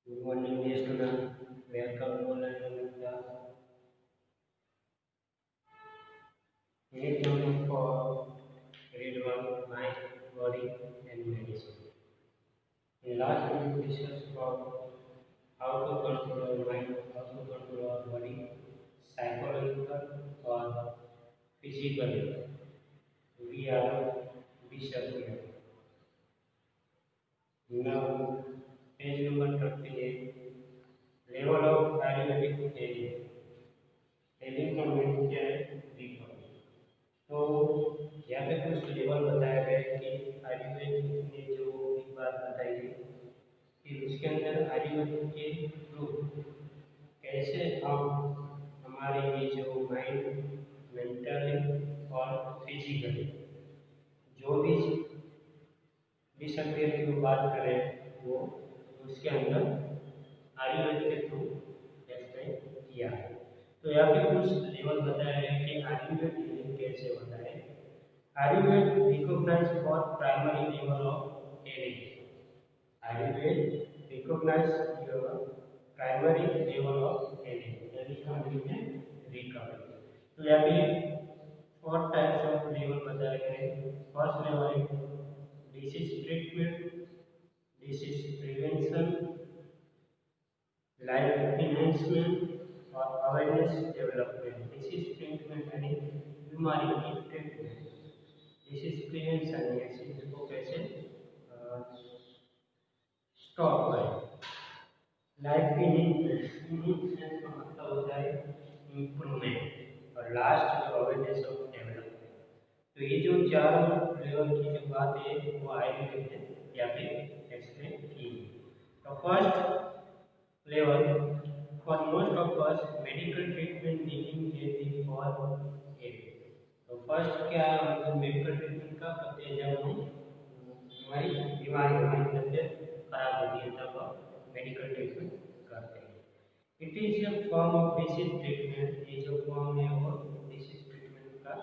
Good morning, dear student. Welcome to learning class. Unit number 4, grade 1, mind, body, and medicine. In last week, we discussed about how to control our mind, how to control our body, psychological or physically. We are disappear. Now, page number 38, level of Ayurvedic healing. Healing का meaning क्या है? Recovery. तो यहाँ पे कुछ level बताया गया है कि आयुर्वेद ने जो एक बात बताई है कि उसके अंदर आयुर्वेद के थ्रू कैसे हम हमारे ये जो माइंड मेंटली और फिजिकली जो भी डिसअपियर की बात करें वो उसके अंदर आयुर्वेद के थ्रू एक्सप्लेन किया है। तो यहाँ पे कुछ लेवल बताया है कि आयुर्वेद healing कैसे होता है। Ayurveda recognized for primary level of healing. Ayurveda recognized your primary level of healing. यानी हम लिखते हैं recovery. तो यहाँ पे 4 types of level बताए गए हैं। First level है disease treatment, disease prevention, life enhancement और awareness development. Disease treatment यानी बीमारी की ट्रीटमेंट, डिसीज प्रिवेंशन यानी इसको कैसे स्टॉप करें। लाइफ इनिशिएशन का मतलब होता है इम्प्रूवमेंट और लास्ट जो अवेयरनेस ऑफ डेवलपमेंट। तो ये जो चार लेवल की जो बात है वो आयुर्वेद ने यहाँ पे एक्सप्लेन की। तो first level for most of us medical treatment needing health for aid. तो फर्स्ट क्या मतलब मेडिकल ट्रीटमेंट का करते हैं जब हम हमारी बीमारी हमारी तबीयत खराब होती है तब मेडिकल ट्रीटमेंट करते हैं। It is a form of disease treatment. ये जो फॉर्म है वो डिसीज ट्रीटमेंट का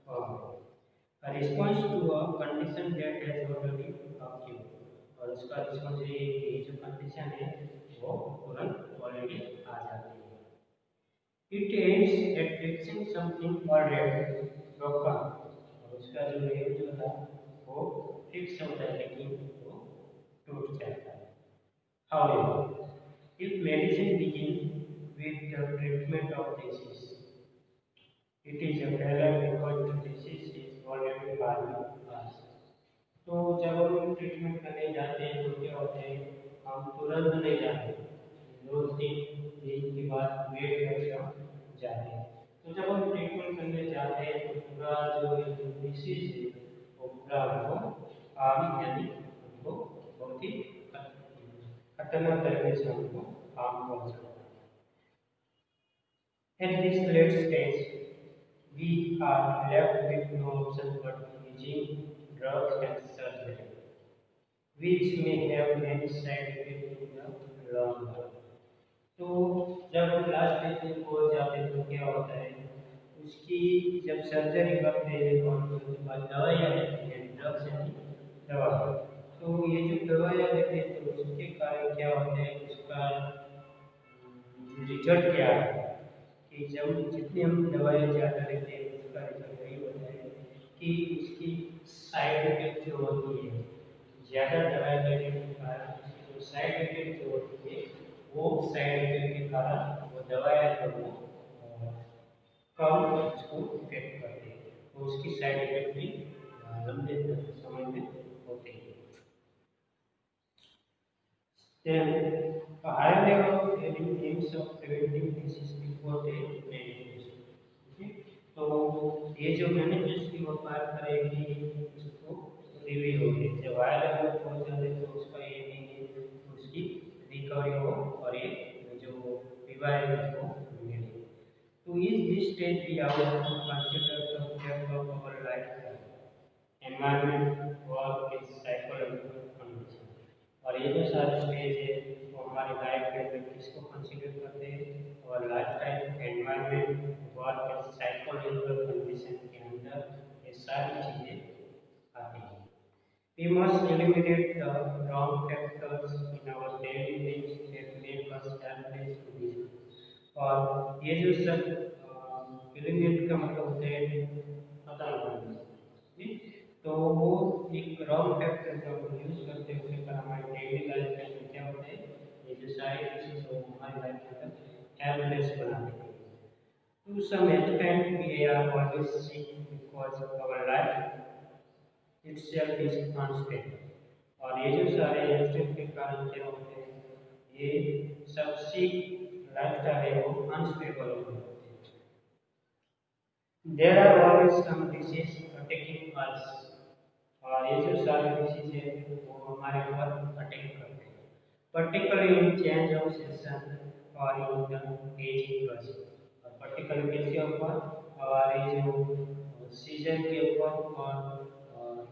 फॉर्म है। Response to a condition that has already occurred और उसका रिस्पॉन्स ये जो कंडीशन है वो तुरंत ऑलरेडी आ जाती है। It aims at fixing something already broken और उसका जो लेवल जो था वो फिक्स होता है लेकिन वो टूट जाता है। However, if medicine begin with the treatment of disease, it is a failure because the disease is already harming us. तो जब हम ट्रीटमेंट करने जाते हैं तो क्या होता है हम तुरंत नहीं जाते, 2-3 दिन के बाद वेट करके हम जाते हैं। तो जब हम ट्रीटमेंट करने जाते हैं तो पूरा जो डिसीज है वो पूरा हमको हार्म यानी हमको बहुत ही खतरनाक तरीके से हमको हार्म पहुंचाता है। At this late stage, we are left with no option but using drugs and surgery, which may have many side effects in the long run. तो जब हम लास्ट स्टेज में पहुंच जाते हैं तो क्या होता है उसकी जब सर्जरी करते हैं और उसके बाद दवाइयाँ देते हैं ड्रग्स यानी दवा। तो ये जो दवाइयाँ देते हैं तो उसके कारण क्या होता है उसका रिजल्ट क्या है कि जब जितनी हम दवाइयाँ ज़्यादा लेते हैं उसका रिजल्ट यही होता है कि उसकी साइड इफेक्ट जो होती है ज़्यादा दवाई लेने के कारण उसकी जो साइड इफेक्ट जो होती है वो साइड इफेक्ट के कारण वो दवाइयाँ जो वो कम उसको इफेक्ट करती है तो उसकी साइड इफेक्ट भी लंबे समय में होते हैं। Then, a higher level of healing aims of preventing disease before they manifest. Okay? तो ये जो मैनिफेस्ट की वो बात करेगी उसको रिव्यू होगी। जब हायर लेवल पर पहुंच जाते हैं तो उसका ये नहीं है उसकी रिकवरी हो और ये जो बीमारी है उसको मिले। To each this stage we have to consider the depth of our lifestyle, environment, work, and psychological condition. और ये जो सारे स्टेज है वो हमारी लाइफ के अंदर किसको कंसीडर करते हैं और लाइफ टाइम एनवायरनमेंट वर्क और साइकोलॉजिकल कंडीशन के अंदर ये सारी चीज़ें आती हैं। We must eliminate the wrong factors in our daily lives that A plus L plus B. और ये जो सब एलिमेंट का मतलब होता है पता लगाना, ठीक। तो वो एक रॉन्ग फैक्टर जो हम यूज करते हैं उसके पर हमारे डेली लाइफ में क्या होता है, ये जो सारी चीज़ है वो हमारी लाइफ के अंदर हेल्पलेस बना देती है। To some extent, we are always sick because our life itself is unstable. और ये जो सारे एक्सट्रीम के कारण क्या होते हैं, ये सब सिक लाइफस्टाइल है वो अनस्टेबल हो जाते हैं। There are always some disease attacking us. और ये जो सारे डिसीज है वो हमारे ऊपर अटैक करते हैं, particularly in change off season और इन द एजिंग प्रोसेस। और पर्टिकुलरली किसके ऊपर, हमारे जो सीजन के ऊपर और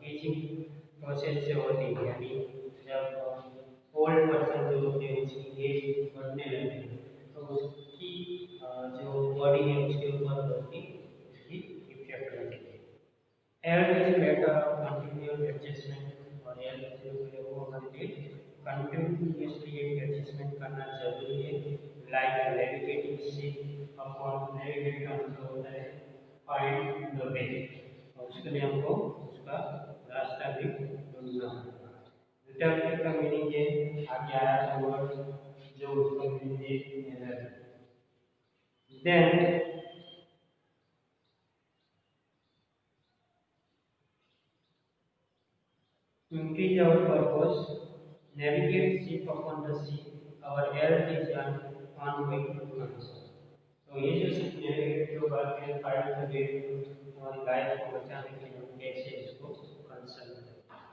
एजिंग प्रोसेस से होती है, यानी जब ओल्ड पर्सन जो होते हैं उसकी एज बढ़ने लगती है तो उसकी जो बॉडी है उसके ऊपर उसकी इफेक्ट करती है। Health is a matter of continual adjustment और health जो है वो हमारे लिए continuously एक adjustment करना जरूरी है, like navigating ship upon navigator जो होता है find the way, और उसके लिए हमको उसका रास्ता भी ढूंढना होगा। रिटर्न का मीनिंग है आगे आया था वर्ड जो उसका मीनिंग है energy. Then to increase our purpose, navigate ship upon the sea, our health is an ongoing concern. तो ये जो शिप नेविगेट जो करते हैं फाइट द वे, हमारी लाइफ को बचाने के लिए हम कैसे इसको कंसर्न करते हैं।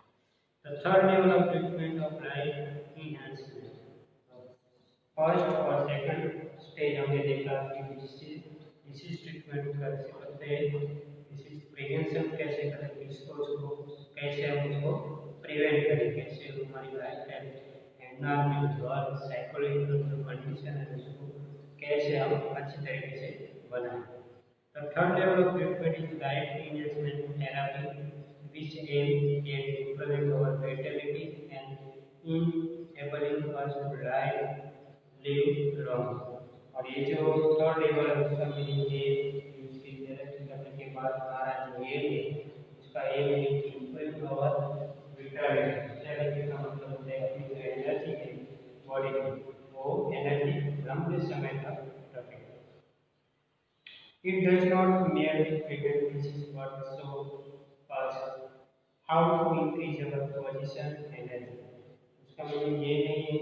The third level of treatment of life enhancement. First और सेकंड स्टेज हमने देखा कि डिसीज ट्रीटमेंट कैसे करते हैं, डिसीज प्रिवेंशन कैसे करें, इसको उसको कैसे हम उसको प्रिवेंट करें, कैसे हमारी लाइफ स्टाइल एनवायरमेंट और साइकोलॉजिकल जो कंडीशन है उसको कैसे हम अच्छी तरीके से बनाएं। The third level of treatment is life enhancement therapy which aim at improving our vitality and enabling us to live long। और ये जो थर्ड लेवल है उसका मीनिंग है इसकी थेरेपी करने के बाद हमारा जो एम है उसका एम है कि इम्प्रूव आवर विटालिटी। विटालिटी का मतलब होता है अपनी जो एनर्जी है बॉडी की वो एनर्जी लंबे समय तक रखे। It does not merely prevent disease but shows us how to increase our position energy। उसका मतलब ये नहीं है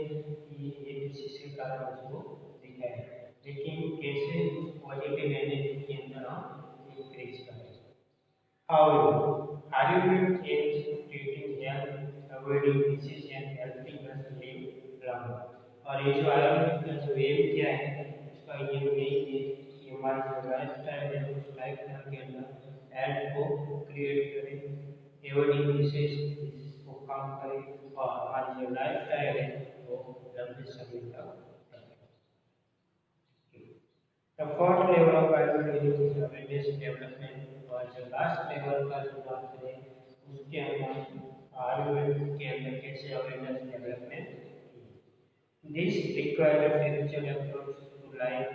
कि ये डिसीज के कारण उसको दिखाए, लेकिन कैसे उस पॉजिटिव एनर्जी के अंदर हम इंक्रीज करें। However, Ayurveda aims to treating health, avoiding disease and helping us live long। और ये जो आयुर्वेद का जो एम क्या है उसका ये यही है कि हमारी जो लाइफ स्टाइल है उस लाइफ स्टाइल के अंदर हेल्थ को क्रिएट करें, एवोइडिंग डिसीज को कम करें और हमारी जो लाइफ स्टाइल है वो लंबे समय तक रखें। The fourth level of Ayurveda is awareness development। और जो लास्ट लेवल का जो बात करें उसके अंदर आयुर्वेद के अंदर कैसे awareness development. This require spiritual approach to life.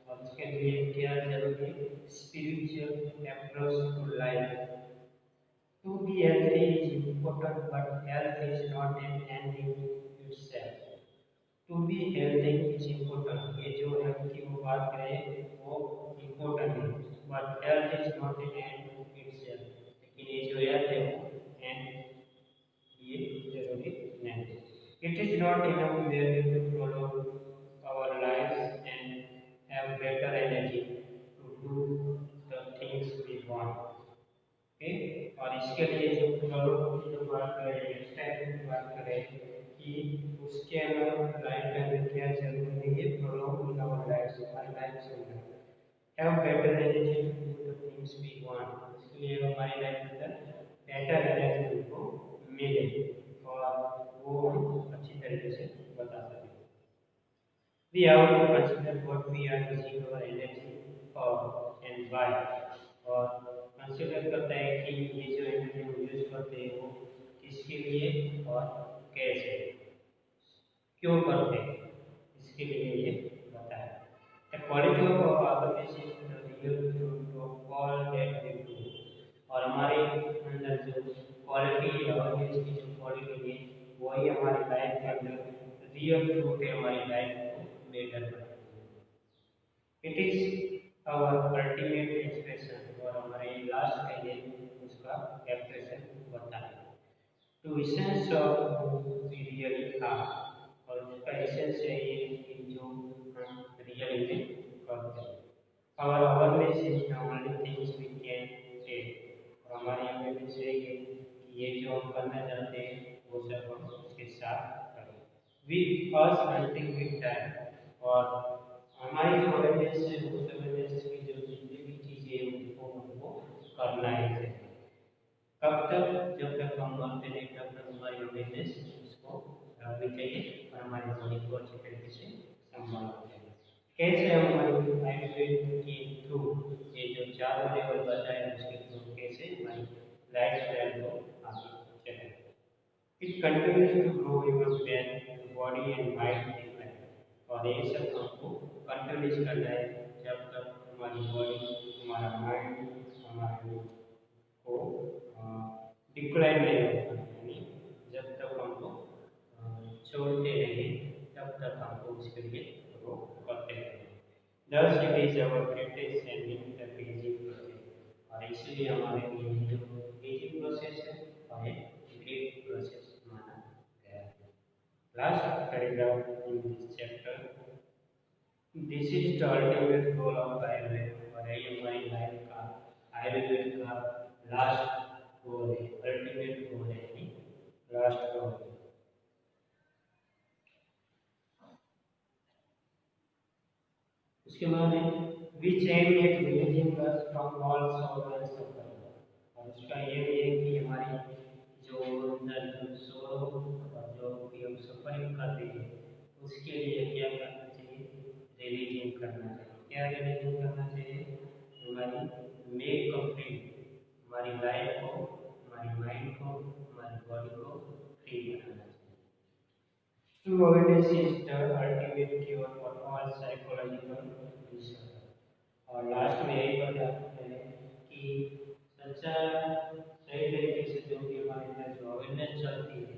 और उसके लिए क्या जरूरी है, spiritual approach to life. To be healthy is important but health is not an end in itself। To be healthy is important, ये जो हेल्थ की वो बात करें वो इम्पोर्टेंट है, but health is not an and itself. लेकिन ये जो हेल्थ है वो एंड ये जरूरी नहीं। It is not enough merely to prolong our lives and have better energy to do the things we want। Okay, और इसके लिए जो प्रोलोग की जो बात करें, एक्सटेंशन की बात करें कि उसके अंदर लाइफ के अंदर क्या जरूरी नहीं है, प्रोलोग इन आवर लाइफ, हमारी लाइफ से have better energy to do the things we want. इसके लिए हमारी लाइफ के अंदर बेटर एनर्जी को मिले और वो हम अच्छी तरीके से बता सकें। We have to consider what we are using our energy for and why। और कंसिडर करता है कि ये जो एनर्जी हम यूज करते हैं वो किसके लिए और कैसे, क्यों करते हैं, उसके लिए ये बताया। The quality of awareness is the real truth of all that we do. और हमारे अंदर जो क्वालिटी अवेयरनेस की जो क्वालिटी है वही हमारी लाइफ के अंदर रियल ट्रूथ है, हमारी लाइफ को बेटर बनाती है। It is our ultimate expression. और हमारे लास्ट का ये उसका एक्सप्रेशन बताया। To essence of we really are. और उसका एसेंस है ये कि जो हम रियली में करते हैं। Our awareness is the only things we can take. और हमारी अवेयरनेस है कि ये जो हम करना चाहते हैं वो सब हम उसके साथ करें। We us until we time. और हमारी जो अवेयरनेस है उस अवेयरनेस की जो जितनी भी चीज़ें हैं उनको हमको करना ही चाहिए। कब तक? जब तक हम मरते नहीं तब तक हमारी अवेयरनेस उसको रखनी चाहिए और हमारी बॉडी को अच्छी तरीके से संभालना चाहिए। कैसे हम हमारी आयुर्वेद के थ्रू ये जो चार लेवल बताए उसके थ्रू कैसे हमारी लाइफ स्टाइल को आगे चले। It continues to grow even when body and mind decline. और ये सब हमको कंटिन्यूज करना है जब तक हमारी बॉडी, हमारा माइंड, हमारे को डिक्लाइन नहीं होता, यानी जब तक हमको छोड़ते नहीं तब तक हमको उसके लिए ग्रो करते रहेंगे। Thus it is our greatest and limited ageing process. और इसलिए हमारे लिए जो एजिंग प्रोसेस है और एक ग्रेट प्रोसेस माना गया है। Last paragraph in this chapter, this is the ultimate goal of Ayurveda. और यही हमारी लाइफ का आयुर्वेद का लास्ट गोल है, अल्टीमेट गोल है, लास्ट गोल है। उसके बाद है which aim at releasing us from all sort and suffering. और उसका ये भी है कि हमारी जो अंदर जो sorrow और जो भी हम सफरिंग कर रहे हैं उसके लिए क्या करना चाहिए? रिलीजिंग करना चाहिए। क्या रिलीजिंग करना चाहिए? हमारी मेक कंप्लीट, हमारी लाइफ को, हमारी माइंड को, हमारी बॉडी को फ्री बनाना चाहिए। True awareness is the ultimate cure for all psychological disorder। और लास्ट में यही बताते हैं कि सच्चा सही तरीके से जो भी हमारे अंदर जो अवेयरनेस चलती है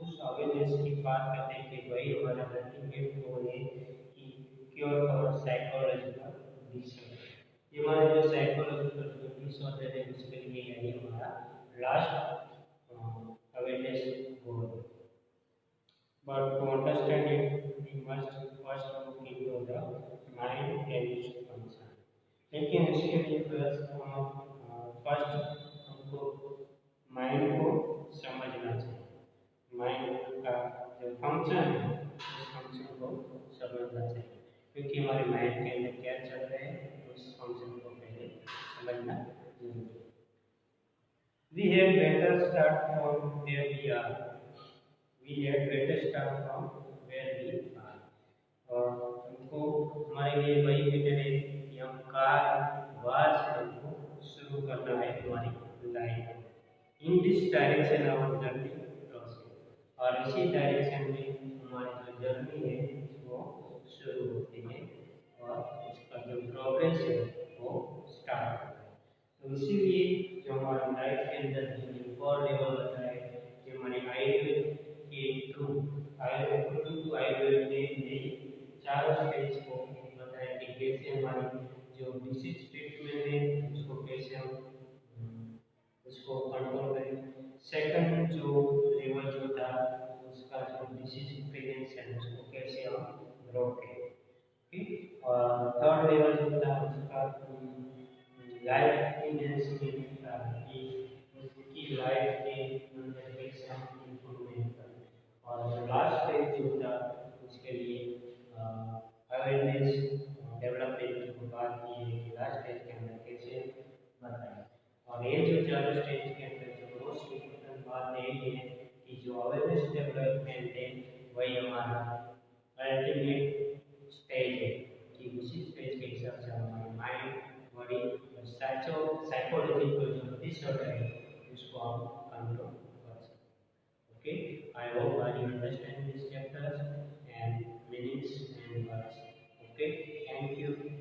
उस अवेयरनेस की बात करते हैं कि वही हमारा अल्टीमेट गोल है कि क्योर फॉर साइकोलॉजिकल डिसऑर्डर। ये हमारे जो साइकोलॉजिकल जो डिसऑर्डर है उसके लिए यही हमारा लास्ट अवेयरनेस गोल है। But to understand it, we must first look into the mind and its function। लेकिन इसके लिए फर्स्ट हमको माइंड को समझना चाहिए। माइंड का जो फंक्शन है उस फंक्शन को समझना चाहिए, क्योंकि हमारे माइंड के अंदर क्या चल रहा है उस फंक्शन को पहले समझना जरूरी है। We had better start from where we are। We had better start from where we are। और हमको हमारे लिए वही बेटर है कि हम कार वार से हमको शुरू करना है हमारी life. In this direction our journey process. और इसी डायरेक्शन में हमारी जो जर्नी है वो शुरू होती है और उसका जो प्रोग्रेस है वो स्टार्ट होता है। तो इसीलिए जो हमारी लाइफ के अंदर जो फोर लेवल होता है कि हमारे आयुर्वेद के थ्रू आयुर्वेद ने चारों स्टेज को बताया कि कैसे हमारी जो डिसीज ट्रीटमेंट है उसको कैसे हम उसको कंट्रोल करें। सेकंड जो लेवल जो था उसका जो डिसीज प्रिवेंशन उसको कैसे हम रोकें, ठीक। और थर्ड लेवल जो था उसका लाइफ इनहेंसमेंट था कि उसकी लाइफ के अंदर कैसे हम इम्प्रूवमेंट करें। और लास्ट स्टेज जो था उसके लिए अवेयरनेस डेवलपमेंट की बात की है कि लास्ट स्टेज के अंदर कैसे बताएं। और ये जो चार स्टेज के अंदर जो मोस्ट इम्पोर्टेंट बात यही है कि जो अवेयरनेस डेवलपमेंट है वही हमारा अल्टीमेट स्टेज है कि उसी स्टेज के हिसाब से हमारे माइंड, बॉडी और साइकोलॉजिकल जो डिसऑर्डर है उसको हम कंट्रोल कर सकते हैं। Okay, I hope you understand these chapters and meanings and thank you.